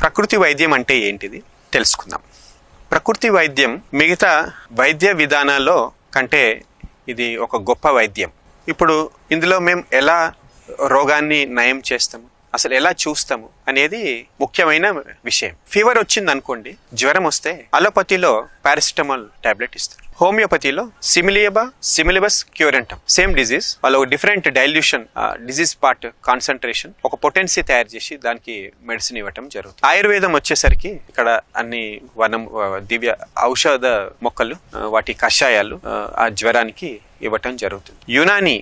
ప్రకృతి వైద్యం అంటే ఏంటిది తెలుసుకుందాం. ప్రకృతి వైద్యం మిగతా వైద్య విధానాల్లో కంటే ఇది ఒక గొప్ప వైద్యం. ఇప్పుడు ఇందులో మేము ఎలా రోగాన్ని నయం చేస్తాము, అసలు ఎలా చూస్తాము అనేది ముఖ్యమైన విషయం. ఫీవర్ వచ్చింది అనుకోండి, జ్వరం వస్తే అలోపతిలో పారాసిటమాల్ టాబ్లెట్ ఇస్తారు. హోమియోపతిలో సిమిలిబస్ క్యూరెంటమ్, సేమ్ డిజీజ్ వాళ్ళు different dilution disease part concentration ఒక పొటెన్సీ తయారు చేసి దానికి మెడిసిన్ ఇవ్వటం జరుగుతుంది. ఆయుర్వేదం వచ్చేసరికి ఇక్కడ అన్ని దివ్య ఔషధ మొక్కలు, వాటి కషాయాలు ఆ జ్వరానికి ఇవ్వటం జరుగుతుంది. యునాని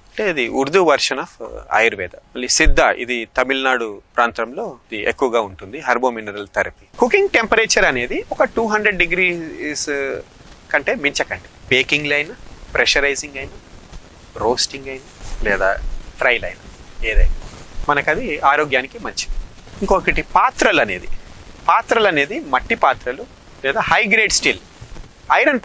అంటే ఇది ఉర్దూ వర్షన్ ఆఫ్ ఆయుర్వేద. మళ్ళీ సిద్ధ ఇది తమిళనాడు ప్రాంతంలో ఇది ఎక్కువగా ఉంటుంది, హర్బో మినరల్ థెరపీ. కుకింగ్ టెంపరేచర్ అనేది ఒక 200 degrees కంటే మించకండి. బేకింగ్ అయినా, ప్రెషరైజింగ్ అయినా, రోస్టింగ్ అయినా లేదా ఫ్రైల్ అయినా ఏదైనా మనకది ఆరోగ్యానికి మంచిది. ఇంకొకటి పాత్రలు అనేది మట్టి పాత్రలు లేదా హై గ్రేడ్ స్టీల్ ఐరన్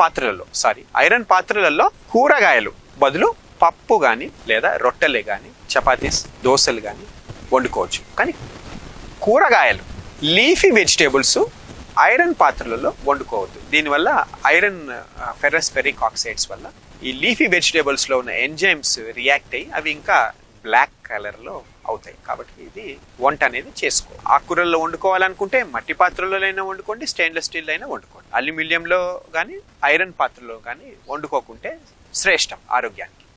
పాత్రలలో కూరగాయలు బదులు పప్పు కానీ లేదా రొట్టెలే కానీ చపాతీస్ దోశలు కానీ వండుకోవచ్చు. కానీ కూరగాయలు లీఫీ వెజిటేబుల్స్ ఐరన్ పాత్రలలో వండుకోవద్దు. దీనివల్ల ఐరన్ ఫెర్రస్ ఫెరిక్ ఆక్సైడ్స్ వల్ల ఈ లీఫీ వెజిటేబుల్స్లో ఉన్న ఎంజైమ్స్ రియాక్ట్ అయ్యి అవి ఇంకా బ్లాక్ కలర్లో అవుతాయి. కాబట్టి ఇది వంట అనేది చేసుకో. ఆకుకూరల్లో వండుకోవాలనుకుంటే మట్టి పాత్రలో అయినా వండుకోండి, స్టెయిన్లెస్ స్టీల్ అయినా వండుకోండి. అల్యూమినియంలో కానీ ఐరన్ పాత్రలో కానీ వండుకోకుంటే శ్రేష్టం ఆరోగ్యానికి.